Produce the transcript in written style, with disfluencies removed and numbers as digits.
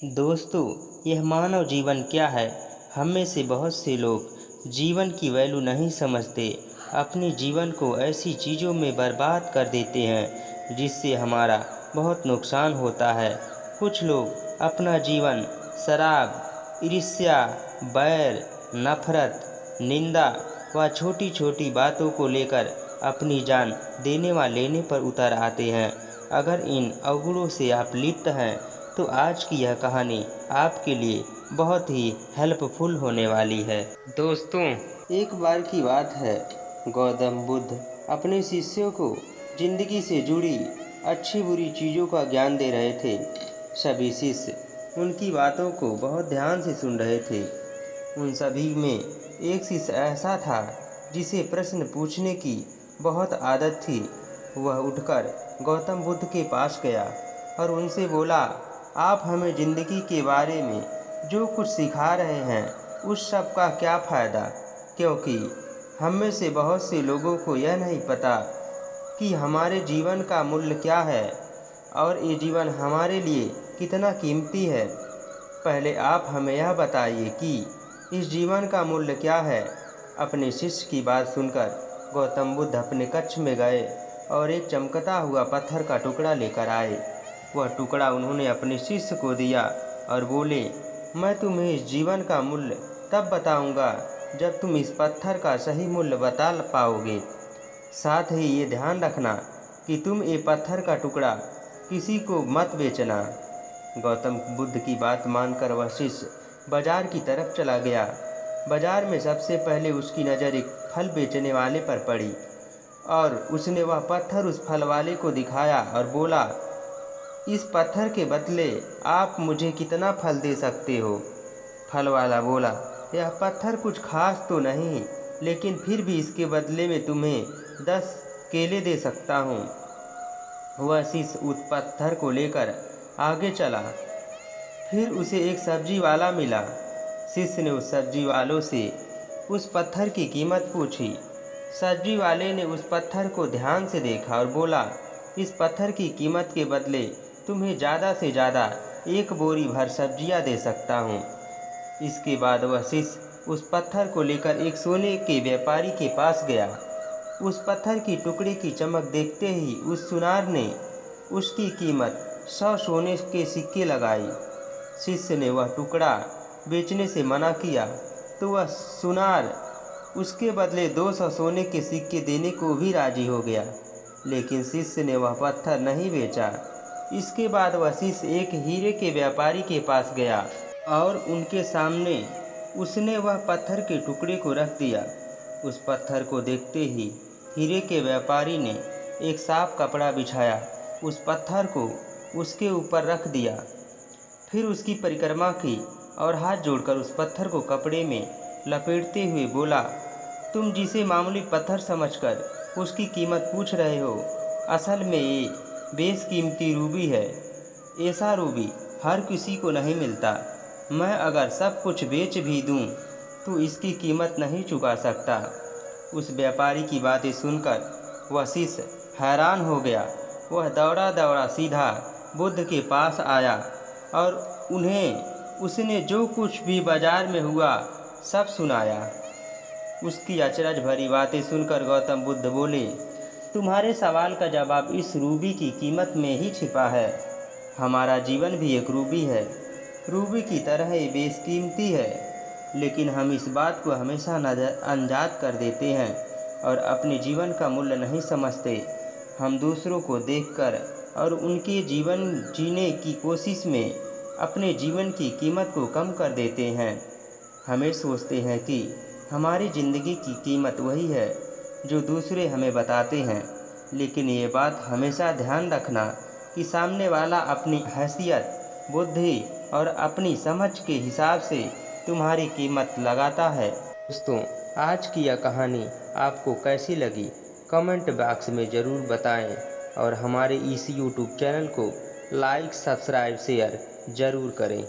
दोस्तों, यह मानव जीवन क्या है। हम में से बहुत से लोग जीवन की वैल्यू नहीं समझते, अपने जीवन को ऐसी चीज़ों में बर्बाद कर देते हैं जिससे हमारा बहुत नुकसान होता है। कुछ लोग अपना जीवन शराब, ईर्ष्या, बैर, नफरत, निंदा व छोटी छोटी बातों को लेकर अपनी जान देने व लेने पर उतर आते हैं। अगर इन अवगुणों से आप लिप्त हैं तो आज की यह कहानी आपके लिए बहुत ही हेल्पफुल होने वाली है। दोस्तों, एक बार की बात है, गौतम बुद्ध अपने शिष्यों को जिंदगी से जुड़ी अच्छी बुरी चीज़ों का ज्ञान दे रहे थे। सभी शिष्य उनकी बातों को बहुत ध्यान से सुन रहे थे। उन सभी में एक शिष्य ऐसा था जिसे प्रश्न पूछने की बहुत आदत थी। वह उठकर गौतम बुद्ध के पास गया और उनसे बोला, आप हमें ज़िंदगी के बारे में जो कुछ सिखा रहे हैं उस सब का क्या फ़ायदा, क्योंकि हम में से बहुत से लोगों को यह नहीं पता कि हमारे जीवन का मूल्य क्या है और ये जीवन हमारे लिए कितना कीमती है। पहले आप हमें यह बताइए कि इस जीवन का मूल्य क्या है। अपने शिष्य की बात सुनकर गौतम बुद्ध अपने कक्ष में गए और एक चमकता हुआ पत्थर का टुकड़ा लेकर आए। वह टुकड़ा उन्होंने अपने शिष्य को दिया और बोले, मैं तुम्हें इस जीवन का मूल्य तब बताऊंगा जब तुम इस पत्थर का सही मूल्य बता पाओगे। साथ ही ये ध्यान रखना कि तुम ये पत्थर का टुकड़ा किसी को मत बेचना। गौतम बुद्ध की बात मानकर वह शिष्य बाजार की तरफ चला गया। बाजार में सबसे पहले उसकी नज़र एक फल बेचने वाले पर पड़ी और उसने वह पत्थर उस फल वाले को दिखाया और बोला, इस पत्थर के बदले आप मुझे कितना फल दे सकते हो। फल वाला बोला, यह पत्थर कुछ खास तो नहीं, लेकिन फिर भी इसके बदले में तुम्हें 10 केले दे सकता हूँ। वह शिष्य उस पत्थर को लेकर आगे चला। फिर उसे एक सब्जी वाला मिला। शिष्य ने उस सब्जी वालों से उस पत्थर की कीमत पूछी। सब्जी वाले ने उस पत्थर को ध्यान से देखा और बोला, इस पत्थर की कीमत के बदले तुम्हें ज़्यादा से ज़्यादा 1 बोरी भर सब्जियां दे सकता हूँ। इसके बाद वह शिष्य उस पत्थर को लेकर एक सोने के व्यापारी के पास गया। उस पत्थर की टुकड़े की चमक देखते ही उस सुनार ने उसकी कीमत 100 सोने के सिक्के लगाई। शिष्य ने वह टुकड़ा बेचने से मना किया तो वह सुनार उसके बदले 200 सोने के सिक्के देने को भी राजी हो गया, लेकिन शिष्य ने वह पत्थर नहीं बेचा। इसके बाद वह शिष्य एक हीरे के व्यापारी के पास गया और उनके सामने उसने वह पत्थर के टुकड़े को रख दिया। उस पत्थर को देखते ही हीरे के व्यापारी ने एक साफ कपड़ा बिछाया, उस पत्थर को उसके ऊपर रख दिया, फिर उसकी परिक्रमा की और हाथ जोड़कर उस पत्थर को कपड़े में लपेटते हुए बोला, तुम जिसे मामूली पत्थर समझकर उसकी कीमत पूछ रहे हो, असल में ये बेशकीमती रूबी है। ऐसा रूबी हर किसी को नहीं मिलता। मैं अगर सब कुछ बेच भी दूं तो इसकी कीमत नहीं चुका सकता। उस व्यापारी की बातें सुनकर वह शिष्य हैरान हो गया। वह दौड़ा दौड़ा सीधा बुद्ध के पास आया और उसने जो कुछ भी बाजार में हुआ सब सुनाया। उसकी अचरज भरी बातें सुनकर गौतम बुद्ध बोले, तुम्हारे सवाल का जवाब इस रूबी की कीमत में ही छिपा है। हमारा जीवन भी एक रूबी है। रूबी की तरह ही बेशकीमती है, लेकिन हम इस बात को हमेशा अनजात कर देते हैं और अपने जीवन का मूल्य नहीं समझते। हम दूसरों को देखकर और उनके जीवन जीने की कोशिश में अपने जीवन की कीमत को कम कर देते हैं। हमें सोचते हैं कि हमारी ज़िंदगी की कीमत वही है जो दूसरे हमें बताते हैं, लेकिन ये बात हमेशा ध्यान रखना कि सामने वाला अपनी हैसियत, बुद्धि और अपनी समझ के हिसाब से तुम्हारी कीमत लगाता है। दोस्तों, आज की यह कहानी आपको कैसी लगी कमेंट बॉक्स में ज़रूर बताएं और हमारे इस यूट्यूब चैनल को लाइक, सब्सक्राइब, शेयर ज़रूर करें।